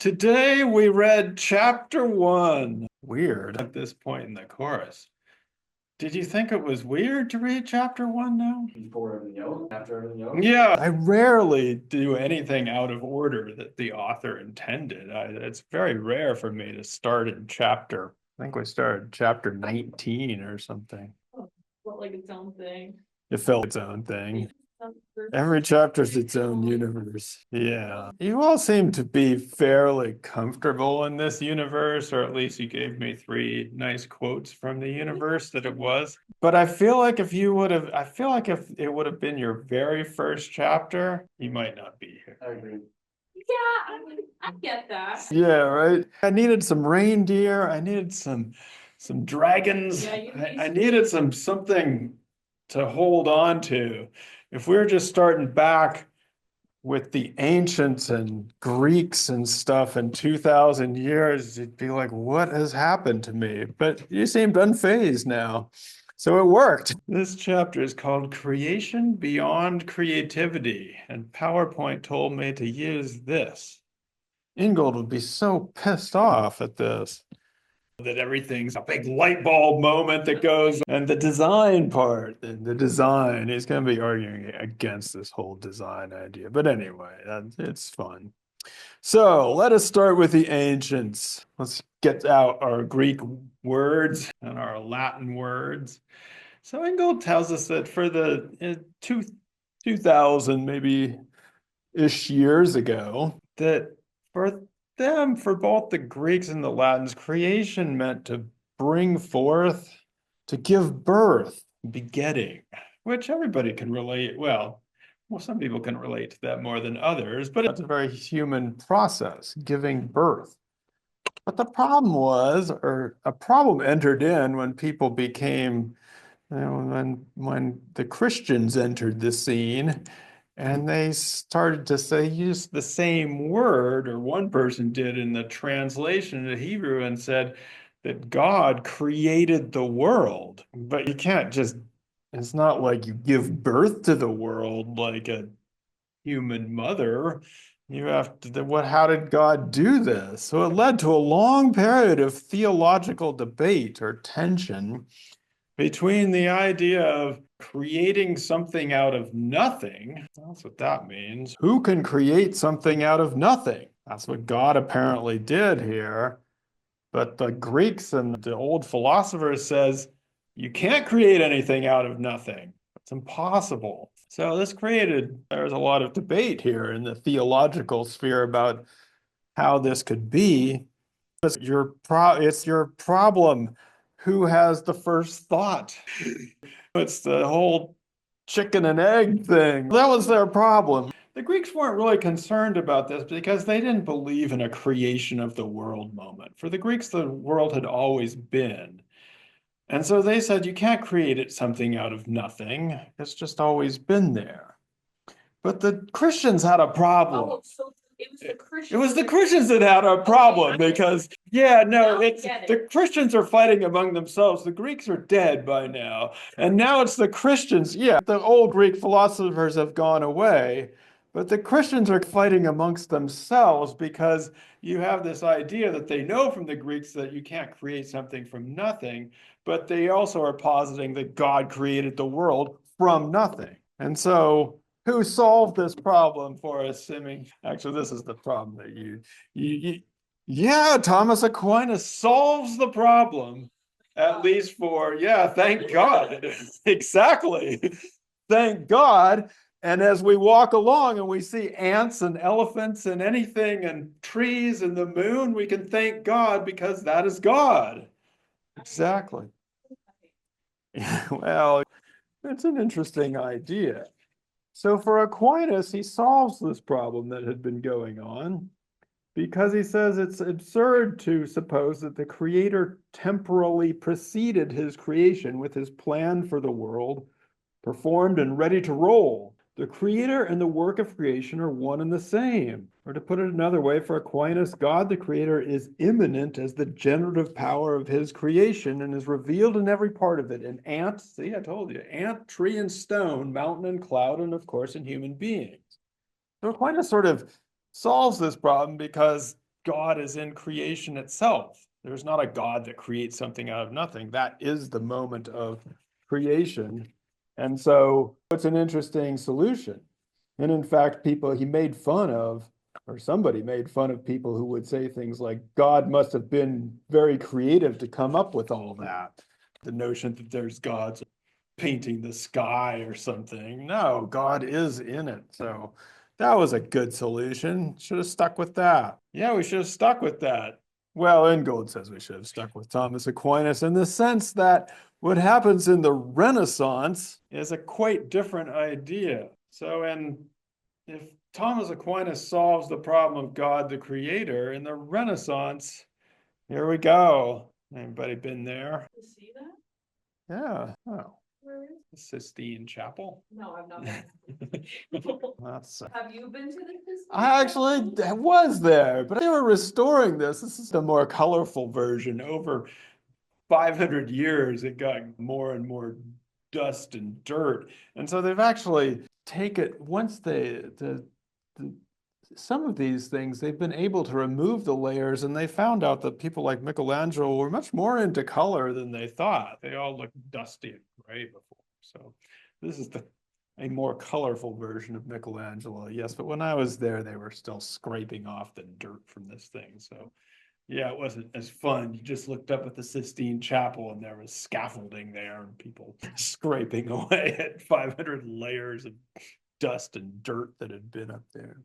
Today we read chapter 1. Weird at this point in the course. Did you think it was weird to read chapter 1 now? Before everything else, after everything else? Yeah, I rarely do anything out of order that the author intended. It's very rare for me to start in I think we started chapter 19 or something. Felt like its own thing. It felt its own thing. Every chapter's its own universe. Yeah. You all seem to be fairly comfortable in this universe, or at least you gave me 3 nice quotes from the universe that it was. But I feel like if it would have been your very first chapter, you might not be here. I agree. Yeah, I get that. Yeah, right. I needed some reindeer. I needed some dragons. Yeah, I needed something to hold on to. If we're just starting back with the ancients and Greeks and stuff in 2000 years, you'd be like, what has happened to me? But you seemed unfazed now. So it worked. This chapter is called Creation Beyond Creativity, and PowerPoint told me to use this. Ingold would be so pissed off at this. That everything's a big light bulb moment that goes, and the design part, the design, he's going to be arguing against this whole design idea. But anyway, it's fun. So let us start with the ancients. Let's get out our Greek words and our Latin words. So Ingold tells us that for the 2000 maybe-ish years ago, that for them, for both the Greeks and the Latins, creation meant to bring forth, to give birth, begetting, which everybody can relate. Well, some people can relate to that more than others, but it's a very human process, giving birth. But the problem was, or a problem entered in when people became, when the Christians entered the scene. And they started to say, use the same word, or one person did in the translation into Hebrew, and said that God created the world. But you can't just, it's not like you give birth to the world like a human mother. You have to, how did God do this? So it led to a long period of theological debate or tension between the idea of creating something out of nothing. That's what that means. Who can create something out of nothing? That's what God apparently did here. But the Greeks and the old philosophers says you can't create anything out of nothing. It's impossible. So there's a lot of debate here in the theological sphere about how this could be. It's your problem. Who has the first thought? It's the whole chicken and egg thing. That was their problem. The Greeks weren't really concerned about this because they didn't believe in a creation of the world moment. For the Greeks, the world had always been. And so they said, you can't create something out of nothing. It's just always been there. But the Christians had a problem. Oh, so it was the Christians. It was the Christians that had a problem because, the Christians are fighting among themselves. The Greeks are dead by now. And now it's the Christians. Yeah, the old Greek philosophers have gone away, but the Christians are fighting amongst themselves because you have this idea that they know from the Greeks that you can't create something from nothing, but they also are positing that God created the world from nothing. And so who solved this problem for us, Simi? Actually, this is the problem that yeah, Thomas Aquinas solves the problem, at least thank God. Exactly. Thank God. And as we walk along and we see ants and elephants and anything and trees and the moon, we can thank God because that is God. Exactly. Well, it's an interesting idea. So for Aquinas, he solves this problem that had been going on because he says it's absurd to suppose that the creator temporally preceded his creation with his plan for the world, performed and ready to roll. The creator and the work of creation are one and the same. Or to put it another way, for Aquinas, God the creator is immanent as the generative power of his creation and is revealed in every part of it. In ant, see, I told you, ant, tree and stone, mountain and cloud, and of course in human beings. So Aquinas sort of solves this problem because God is in creation itself. There's not a God that creates something out of nothing. That is the moment of creation. And so it's an interesting solution. And in fact, he made fun of, or somebody made fun of people who would say things like, God must have been very creative to come up with all that. The notion that there's gods painting the sky or something. No, God is in it. So that was a good solution. Should have stuck with that. Yeah, we should have stuck with that. Well, Ingold says we should have stuck with Thomas Aquinas in the sense that what happens in the Renaissance is a quite different idea. So, if Thomas Aquinas solves the problem of God the Creator in the Renaissance, here we go. Anybody been there? You see that? Yeah. Oh, Where is? the Sistine Chapel. No, I've not been. That's. Have you been to the Disney? I actually was there, but they were restoring this. This is a more colorful version. Over 500 years, it got more and more dust and dirt. And so they've actually taken, once some of these things, they've been able to remove the layers, and they found out that people like Michelangelo were much more into color than they thought. They all looked dusty and gray before. So this is a more colorful version of Michelangelo, yes. But when I was there, they were still scraping off the dirt from this thing. So yeah, it wasn't as fun. You just looked up at the Sistine Chapel and there was scaffolding there and people scraping away at 500 layers of dust and dirt that had been up there.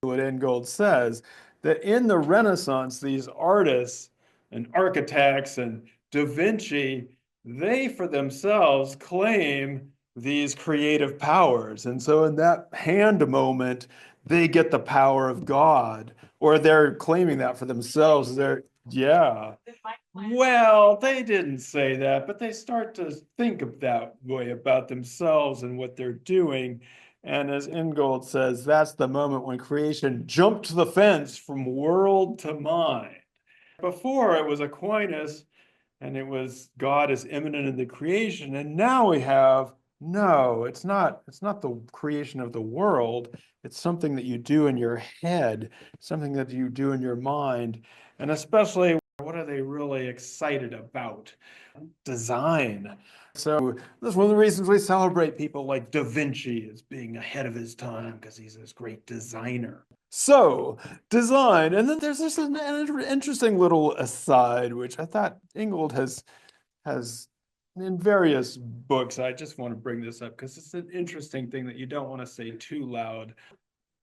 What Ingold says, that in the Renaissance, these artists and architects and Da Vinci, they for themselves claim these creative powers. And so in that hand moment, they get the power of God, or they're claiming that for themselves. Yeah. Well, they didn't say that, but they start to think of that way about themselves and what they're doing. And as Ingold says, that's the moment when creation jumped the fence from world to mind. Before it was Aquinas, and it was God is immanent in the creation. And now we have, no, it's not the creation of the world. It's something that you do in your head, something that you do in your mind. And especially, what are they really excited about? Design. So that's one of the reasons we celebrate people like Da Vinci as being ahead of his time, because he's this great designer. So design, and then there's this an interesting little aside, which I thought Ingold has in various books. I just want to bring this up because it's an interesting thing that you don't want to say too loud.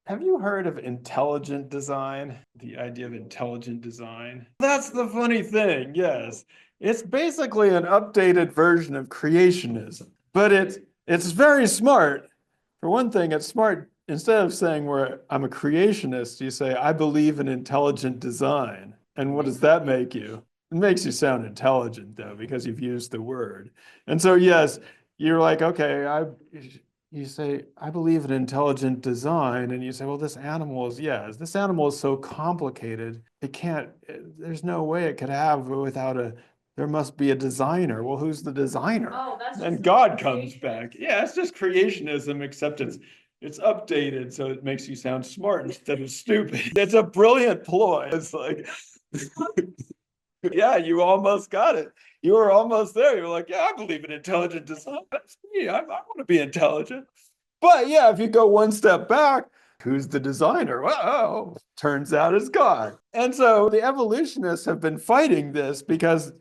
Have you heard of intelligent design? The idea of intelligent design? That's the funny thing, yes. It's basically an updated version of creationism, but it's very smart. For one thing, it's smart. Instead of saying I'm a creationist, you say, I believe in intelligent design. And what does that make you? It makes you sound intelligent, though, because you've used the word. And so, yes, you're like, okay, you say, I believe in intelligent design. And you say, well, this animal is so complicated. There's no way it could have there must be a designer. Well, who's the designer? Oh, that's And just God comes back. Yeah, it's just creationism, except it's updated, so it makes you sound smart instead of stupid. It's a brilliant ploy. It's like, yeah, you almost got it. You were almost there. You're like, yeah, I believe in intelligent design. That's me. I want to be intelligent. But yeah, if you go one step back, who's the designer? Well, turns out it's God. And so the evolutionists have been fighting this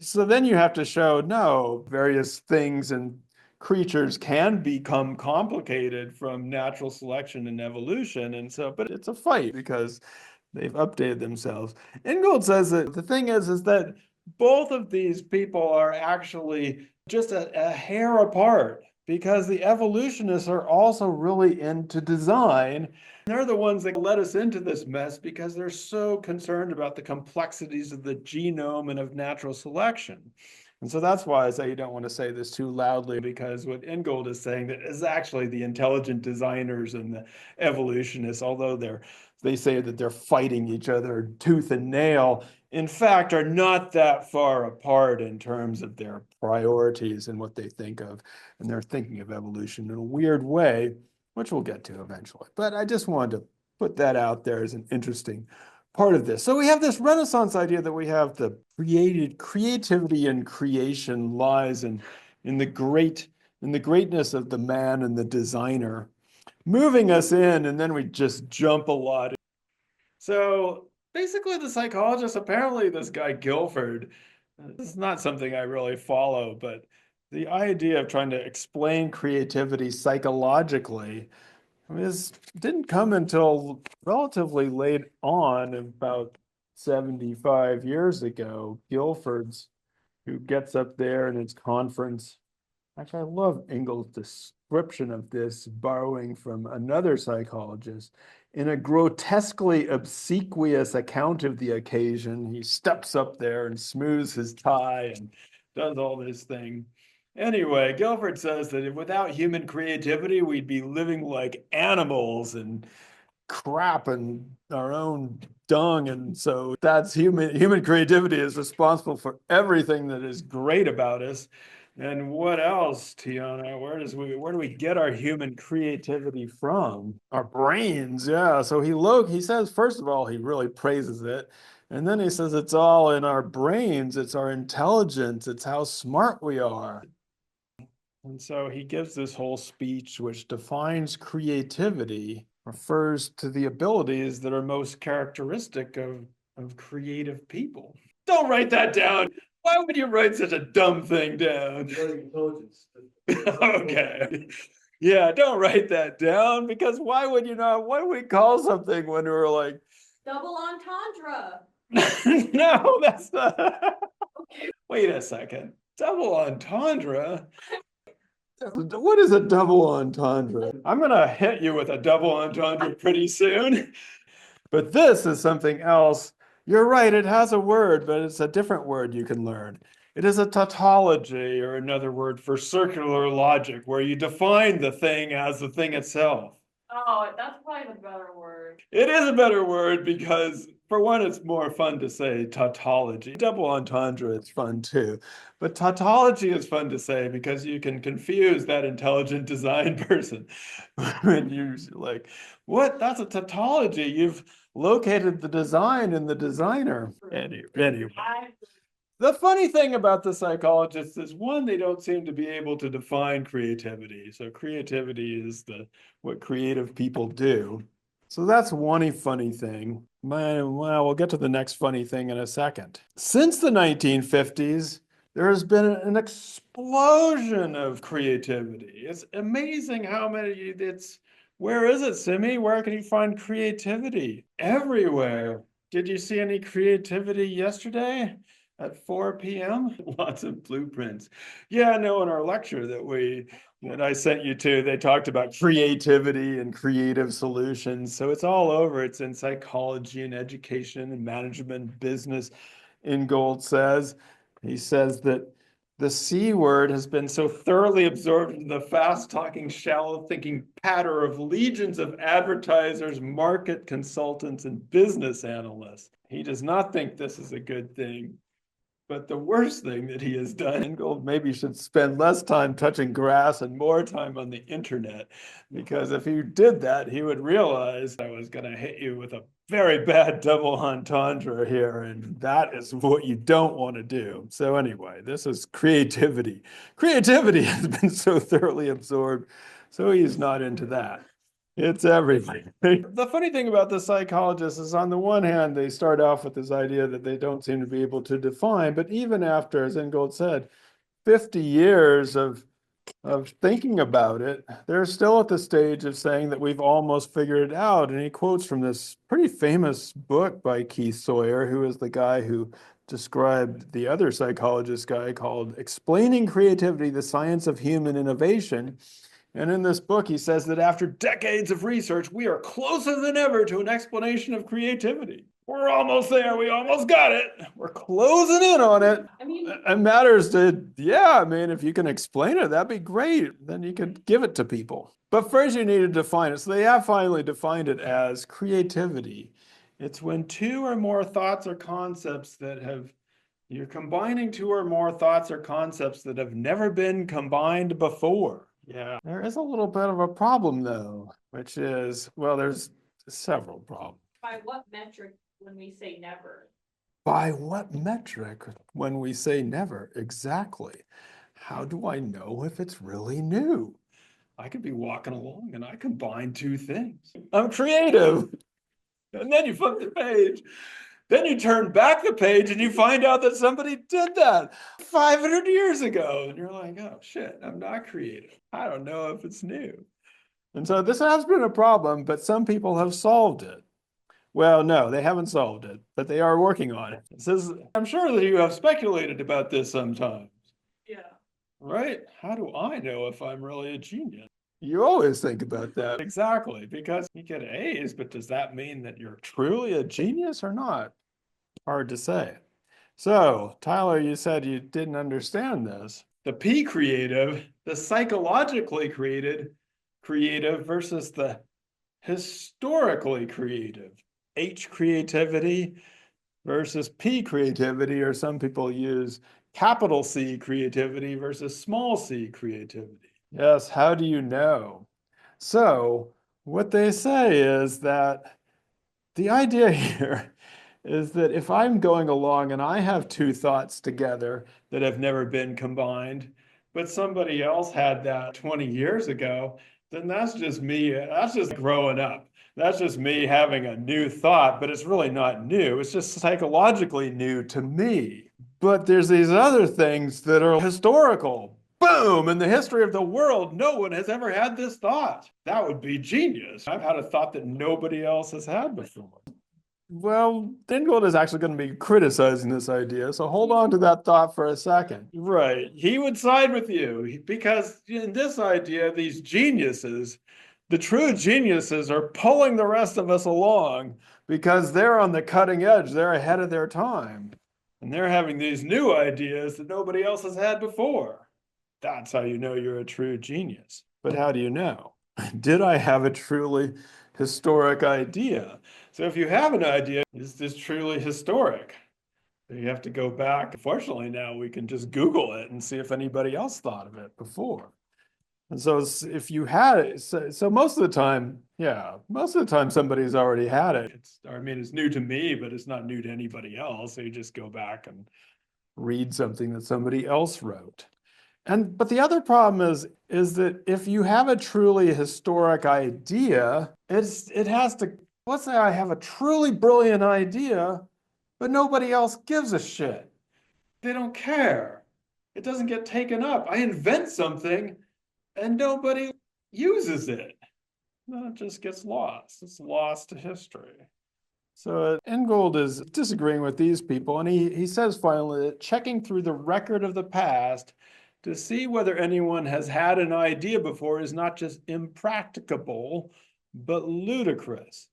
so then you have to show, no, various things and creatures can become complicated from natural selection and evolution. And so, but it's a fight because they've updated themselves. Ingold says that the thing is that both of these people are actually just a hair apart, because the evolutionists are also really into design. They're the ones that led us into this mess because they're so concerned about the complexities of the genome and of natural selection. And so that's why I say you don't want to say this too loudly, because what Ingold is saying that is actually the intelligent designers and the evolutionists, although they say that they're fighting each other tooth and nail, in fact, are not that far apart in terms of their priorities and what they think of. And they're thinking of evolution in a weird way, which we'll get to eventually. But I just wanted to put that out there as an interesting part of this. So we have this Renaissance idea that we have the creativity and creation lies in the greatness of the man and the designer, moving us in, and then we just jump a lot. So basically, the psychologist, apparently this guy Guilford, this is not something I really follow, but the idea of trying to explain creativity psychologically didn't come until relatively late on, about 75 years ago. Guilford's, who gets up there in his conference. Actually, I love Ingold's description of this, borrowing from another psychologist. In a grotesquely obsequious account of the occasion, he steps up there and smooths his tie and does all this thing. Anyway, Guilford says that without human creativity, we'd be living like animals and crap and our own dung. And so that's human creativity is responsible for everything that is great about us. And what else, Tiana? Where do we get our human creativity from? Our brains, yeah. So he says, first of all, he really praises it. And then he says it's all in our brains, it's our intelligence, it's how smart we are. And so he gives this whole speech which defines creativity, refers to the abilities that are most characteristic of creative people. Don't write that down. Why would you write such a dumb thing down? Intelligence. Okay. Yeah, don't write that down, because why would you not? What do we call something when we're like, Double entendre. no, that's not. Wait a second. Double entendre? What is a double entendre? I'm gonna hit you with a double entendre pretty soon. But this is something else. You're right, it has a word, but it's a different word you can learn. It is a tautology, or another word for circular logic, where you define the thing as the thing itself. Oh, that's probably the better word. It is a better word because, for one, it's more fun to say tautology. Double entendre is fun too. But tautology is fun to say because you can confuse that intelligent design person. When you're like, what? That's a tautology. You've located the design in the designer. Anyway. The funny thing about the psychologists is, one, they don't seem to be able to define creativity. So creativity is what creative people do. So that's one funny thing. Well, we'll get to the next funny thing in a second. Since the 1950s, there has been an explosion of creativity. It's amazing how many where is it, Simi? Where can you find creativity? Everywhere. Did you see any creativity yesterday? At 4 p.m. Lots of blueprints. Yeah, no, in our lecture that I sent you to, they talked about creativity and creative solutions. So it's all over. It's in psychology and education and management, business. Ingold says, he says that the C word has been so thoroughly absorbed into the fast-talking, shallow-thinking patter of legions of advertisers, market consultants, and business analysts. He does not think this is a good thing. But the worst thing that he has done, Ingold maybe should spend less time touching grass and more time on the internet, because if he did that, he would realize I was going to hit you with a very bad double entendre here, and that is what you don't want to do. So anyway, this is creativity. Creativity has been so thoroughly absorbed, so he's not into that. It's everything. The funny thing about the psychologists is, on the one hand, they start off with this idea that they don't seem to be able to define, but even after, as Ingold said, 50 years of thinking about it, they're still at the stage of saying that we've almost figured it out. And he quotes from this pretty famous book by Keith Sawyer, who is the guy who described the other psychologist guy, called Explaining Creativity, the Science of Human Innovation. And in this book, he says that after decades of research, we are closer than ever to an explanation of creativity. We're almost there. We almost got it. We're closing in on it. I mean, It matters yeah, I mean, if you can explain it, that'd be great. Then you could give it to people. But first you need to define it. So they have finally defined it as creativity. It's when two or more thoughts or concepts you're combining two or more thoughts or concepts that have never been combined before. Yeah, there is a little bit of a problem though, which is, well, there's several problems. by what metric when we say never? By what metric when we say never? Exactly. How do I know if it's really new? I could be walking along and I combine two things. I'm creative. And then you flip the page. Then you turn back the page and you find out that somebody did that 500 years ago. And you're like, oh shit, I'm not creative. I don't know if it's new. And so this has been a problem, but some people have solved it. Well, no, they haven't solved it, but they are working on it. It says, I'm sure that you have speculated about this sometimes, Yeah. right? How do I know if I'm really a genius? You always think about that. Exactly, because you get A's, but does that mean that you're truly a genius or not? Hard to say. So, Tyler, you said you didn't understand this. The P creative, the psychologically creative versus the historically creative. H creativity versus P creativity, or some people use capital C creativity versus small c creativity. Yes, how do you know? So, what they say is that the idea here is that if I'm going along and I have two thoughts together that have never been combined, but somebody else had that 20 years ago, then that's just me. That's just growing up. That's just me having a new thought, but it's really not new. It's just psychologically new to me. But there's these other things that are historical. Boom! In the history of the world, no one has ever had this thought. That would be genius. I've had a thought that nobody else has had before. Well, Ingold is actually going to be criticizing this idea, so hold on to that thought for a second. Right. He would side with you because in this idea, these geniuses, the true geniuses, are pulling the rest of us along because they're on the cutting edge. They're ahead of their time. And they're having these new ideas that nobody else has had before. That's how you know you're a true genius. But how do you know? Did I have a truly historic idea? So if you have an idea, is this truly historic? You have to go back. Fortunately, now we can just Google it and see if anybody else thought of it before. And so if you had it, so most of the time, yeah, most of the time somebody's already had it. I mean, it's new to me, but it's not new to anybody else. So you just go back and read something that somebody else wrote. But the other problem is that if you have a truly historic idea, it has to, let's say I have a truly brilliant idea, but nobody else gives a shit. They don't care. It doesn't get taken up. I invent something and nobody uses it. It just gets lost. It's lost to history. So Ingold is disagreeing with these people, and he says finally that checking through the record of the past to see whether anyone has had an idea before is not just impracticable, but ludicrous.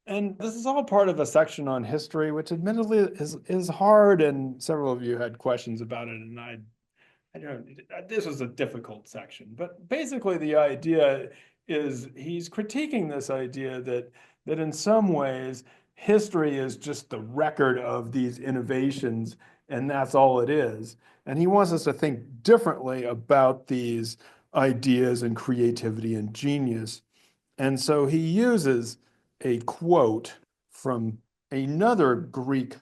And this is all part of a section on history, which admittedly is hard, and several of you had questions about it, and I don't, this was a difficult section, but basically the idea is he's critiquing this idea that in some ways history is just the record of these innovations and that's all it is. And he wants us to think differently about these ideas and creativity and genius. And so he uses a quote from another Greek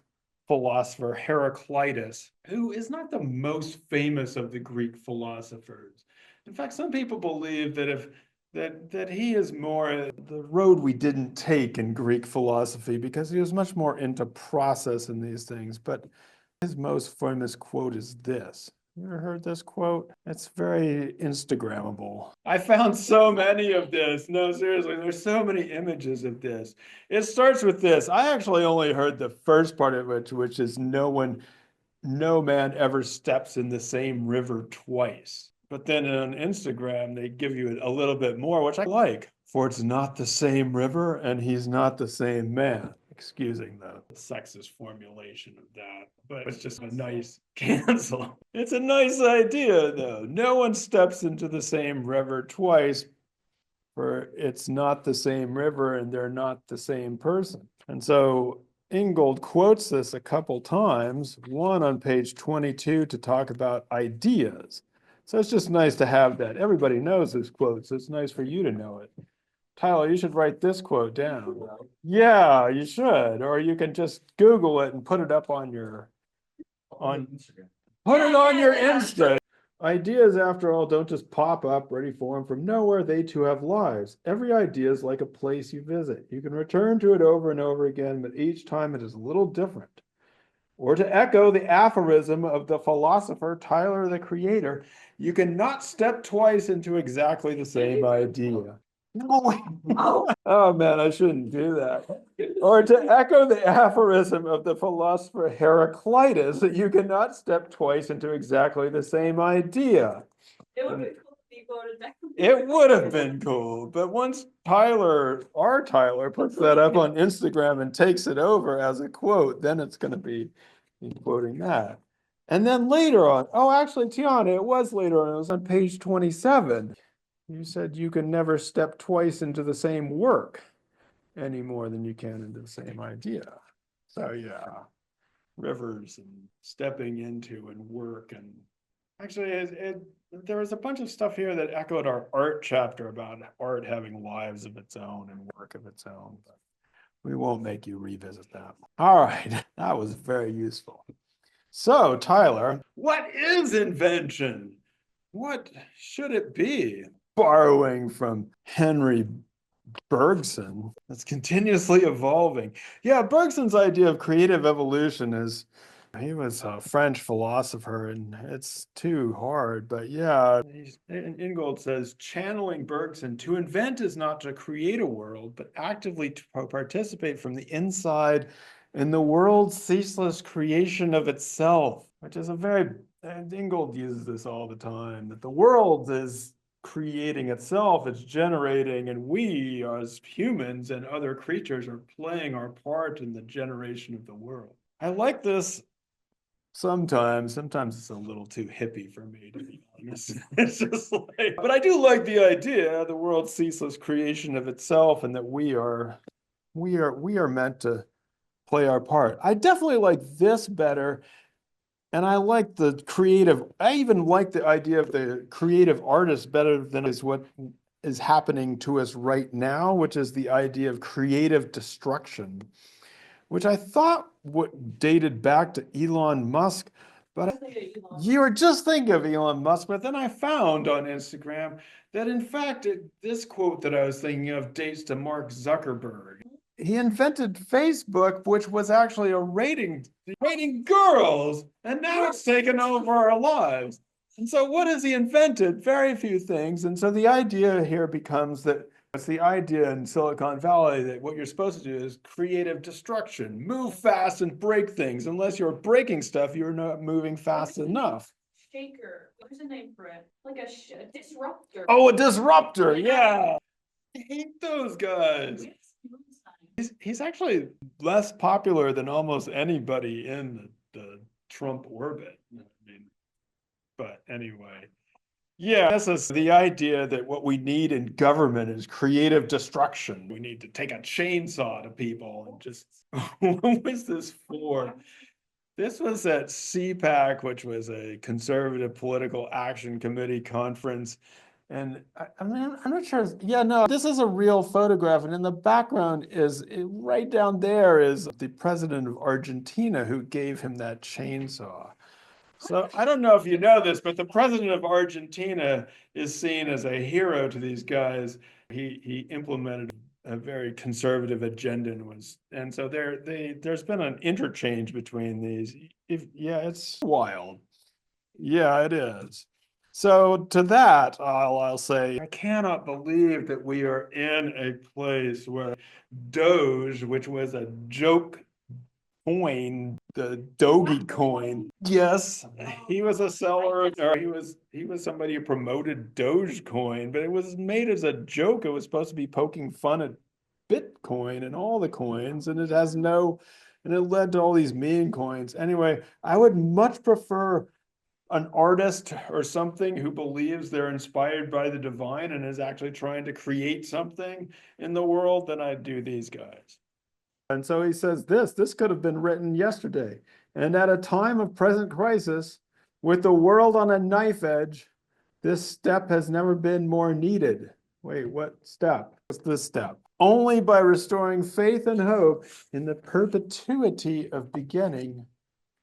philosopher, Heraclitus, who is not the most famous of the Greek philosophers. In fact, some people believe that he is more the road we didn't take in Greek philosophy because he was much more into process in these things. But his most famous quote is this. You ever heard this quote? It's very Instagrammable. I found so many of this. No, seriously, there's so many images of this. It starts with this. I actually only heard the first part of it, which is no man ever steps in the same river twice. But then on Instagram, they give you a little bit more, which I like. For it's not the same river and he's not the same man. Excusing the sexist formulation of that, but it's just a nice cancel. It's a nice idea, though. No one steps into the same river twice, for it's not the same river and they're not the same person. And so Ingold quotes this a couple times, one on page 22 to talk about ideas. So it's just nice to have that. Everybody knows this quote, so it's nice for you to know it. Tyler, you should write this quote down. Yeah, you should, or you can just Google it and put it up on your, on, Instagram. put it on your Yeah. Insta. Ideas, after all, don't just pop up ready form from nowhere. They too have lives. Every idea is like a place you visit. You can return to it over and over again, but each time it is a little different. Or to echo the aphorism of the philosopher Tyler the Creator, you cannot step twice into exactly the same idea. Oh man, I shouldn't do that. Or to echo the aphorism of the philosopher Heraclitus, that you cannot step twice into exactly the same idea. It would be cool if you voted down. It would have been cool, but once Tyler, our Tyler, puts that up on Instagram and takes it over as a quote, then it's going to be quoting that. And then later on, oh, actually, Tiana, it was later on, it was on page 27. You said you can never step twice into the same work any more than you can into the same idea. So yeah, rivers and stepping into and work. And actually there was a bunch of stuff here that echoed our art chapter about art having lives of its own and work of its own, but we won't make you revisit that. All right, that was very useful. So Tyler, what is invention? What should it be? Borrowing from Henry Bergson, that's continuously evolving. Yeah, Bergson's idea of creative evolution is, he was a French philosopher and it's too hard, but yeah, Ingold says, channeling Bergson, to invent is not to create a world, but actively to participate from the inside in the world's ceaseless creation of itself, which is a very, and Ingold uses this all the time, that the world is creating itself, it's generating, and we as humans and other creatures are playing our part in the generation of the world. I like this sometimes it's a little too hippie for me, to be honest. It's just like, but I do like the idea, the world's ceaseless creation of itself, and that we are meant to play our part. I definitely like this better. And I like the creative, I even like the idea of the creative artist better than is what is happening to us right now, which is the idea of creative destruction, which I thought what dated back to Elon Musk, but you were just thinking of Elon Musk, but then I found on Instagram that in fact, this quote that I was thinking of dates to Mark Zuckerberg. He invented Facebook, which was actually a rating girls, and now it's taken over our lives. And so what has he invented? Very few things. And so the idea here becomes that it's the idea in Silicon Valley that what you're supposed to do is creative destruction, move fast and break things. Unless you're breaking stuff, you're not moving fast enough. Shaker, what's the name for it? Like a disruptor. Oh, a disruptor, yeah. I hate those guys. He's actually less popular than almost anybody in the Trump orbit. I mean, but anyway, yeah, this is the idea that what we need in government is creative destruction. We need to take a chainsaw to people and just, what was this for? This was at CPAC, which was a conservative political action committee conference. And I mean, I'm not sure. Yeah, no, this is a real photograph. And in the background is right down there is the president of Argentina who gave him that chainsaw. So I don't know if you know this, but the president of Argentina is seen as a hero to these guys. He implemented a very conservative agenda and so there's been an interchange between these. Yeah, it's wild. Yeah, it is. So to that, I'll say, I cannot believe that we are in a place where Doge, which was a joke coin, the Doge coin. Yes, he was a seller, or he was somebody who promoted Dogecoin, but it was made as a joke. It was supposed to be poking fun at Bitcoin and all the coins, and it led to all these meme coins. Anyway, I would much prefer an artist or something who believes they're inspired by the divine and is actually trying to create something in the world than I do these guys. And so he says this could have been written yesterday. And at a time of present crisis, with the world on a knife edge, this step has never been more needed. Wait, what step? What's this step? Only by restoring faith and hope in the perpetuity of beginning,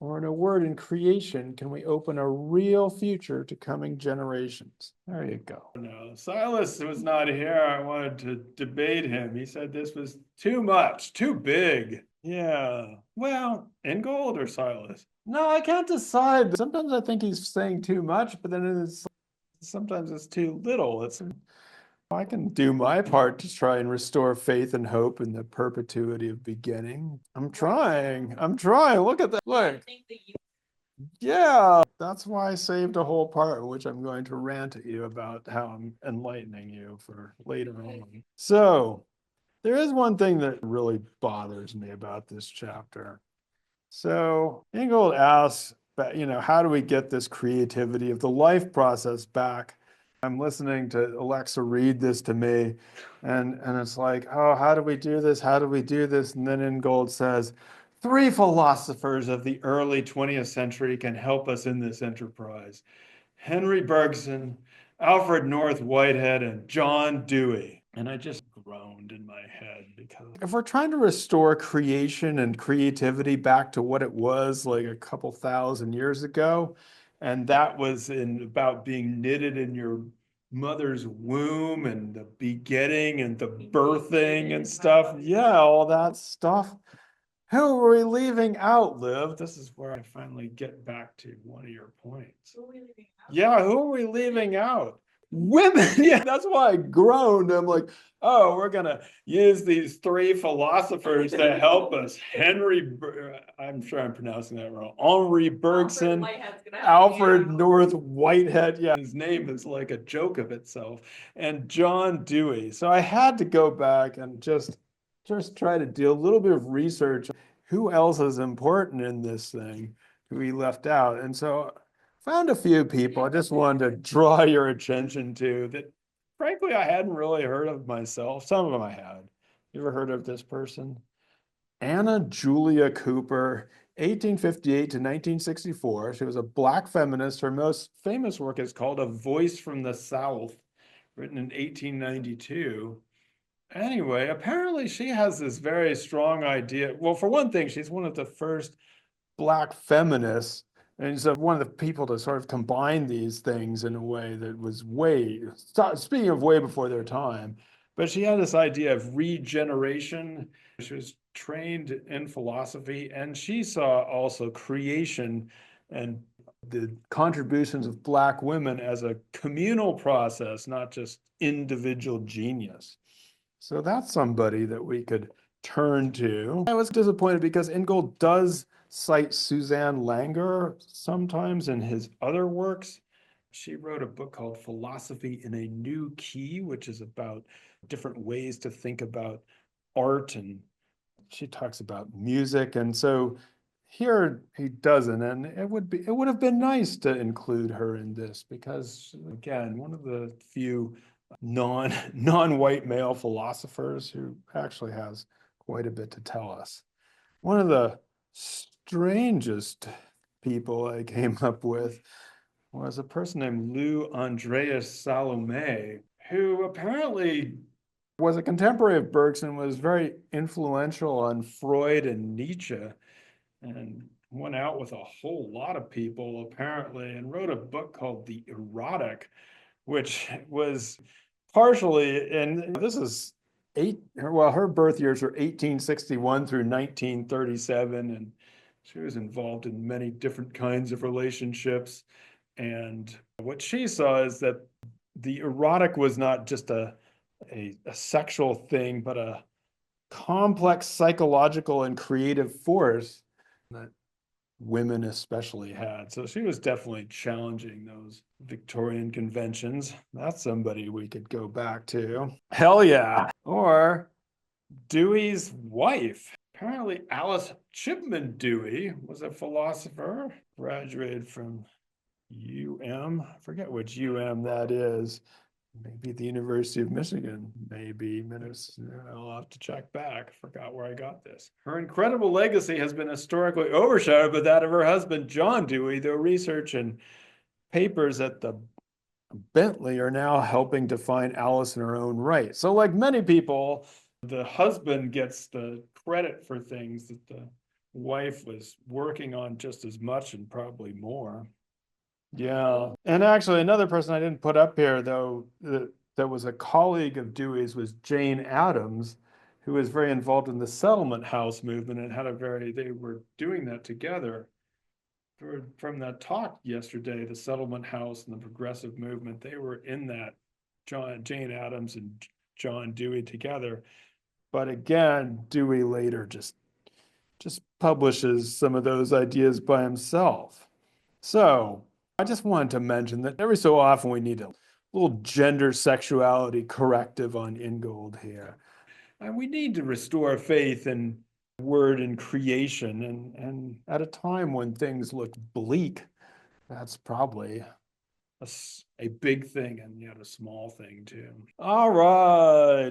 or in a word, in creation, can we open a real future to coming generations. There you go. No, Silas was not here. I wanted to debate him. He said this was too much, too big. Yeah. Well, Ingold or Silas? No, I can't decide. Sometimes I think he's saying too much, but then sometimes it's too little. I can do my part to try and restore faith and hope in the perpetuity of beginning. I'm trying. Look at that. Look. Yeah, that's why I saved a whole part, which I'm going to rant at you about how I'm enlightening you for later on. So there is one thing that really bothers me about this chapter. So Ingold asks, how do we get this creativity of the life process back? I'm listening to Alexa read this to me, and it's like, oh, how do we do this? How do we do this? And then Ingold says, three philosophers of the early 20th century can help us in this enterprise: Henry Bergson, Alfred North Whitehead, and John Dewey. And I just groaned in my head, because if we're trying to restore creation and creativity back to what it was like a couple thousand years ago, and that was about being knitted in your mother's womb and the begetting and the birthing and stuff. Yeah, all that stuff. Who are we leaving out, Liv? This is where I finally get back to one of your points. Who are we leaving out? Yeah, who are we leaving out? Women. Yeah, that's why I groaned. I'm like, oh, we're gonna use these three philosophers to help us. I'm sure I'm pronouncing that wrong. Henri Bergson, Alfred North Whitehead. Yeah, his name is like a joke of itself. And John Dewey. So I had to go back and just try to do a little bit of research. Who else is important in this thing who we left out? And so found a few people I just wanted to draw your attention to that, frankly, I hadn't really heard of myself. Some of them I had. You ever heard of this person? Anna Julia Cooper, 1858 to 1964. She was a Black feminist. Her most famous work is called A Voice from the South, written in 1892. Anyway, apparently she has this very strong idea. Well, for one thing, she's one of the first Black feminists, and so one of the people to sort of combine these things in a way that was speaking of way before their time. But she had this idea of regeneration. She was trained in philosophy, and she saw also creation and the contributions of Black women as a communal process, not just individual genius. So that's somebody that we could turn to. I was disappointed because Ingold does cite Suzanne Langer sometimes in his other works. She wrote a book called Philosophy in a New Key, which is about different ways to think about art, and she talks about music. And so here he doesn't, and it would have been nice to include her in this, because again, one of the few non-white male philosophers who actually has quite a bit to tell us. One of the strangest people I came up with was a person named Lou Andreas Salome, who apparently was a contemporary of Bergson, was very influential on Freud and Nietzsche, and went out with a whole lot of people apparently, and wrote a book called The Erotic, which was partially, and this is her birth years were 1861 through 1937, and she was involved in many different kinds of relationships. And what she saw is that the erotic was not just a sexual thing, but a complex psychological and creative force that women especially had. So she was definitely challenging those Victorian conventions. That's somebody we could go back to. Hell yeah. Or Dewey's wife. Apparently Alice Chipman Dewey was a philosopher, graduated from I forget which that is. Maybe the University of Michigan, maybe Minnesota. I'll have to check back. Forgot where I got this. Her incredible legacy has been historically overshadowed by that of her husband, John Dewey, though research and papers at the Bentley are now helping to find Alice in her own right. So like many people, the husband gets the credit for things that the wife was working on just as much and probably more. Yeah. And actually another person I didn't put up here though, that was a colleague of Dewey's was Jane Addams, who was very involved in the settlement house movement and they were doing that together. From that talk yesterday, the settlement house and the progressive movement, they were in that, Jane Addams and John Dewey together. But again, Dewey later just publishes some of those ideas by himself. So I just wanted to mention that every so often we need a little gender sexuality corrective on Ingold here. And we need to restore faith in word and creation. And at a time when things look bleak, that's probably a big thing and yet a small thing too. All right.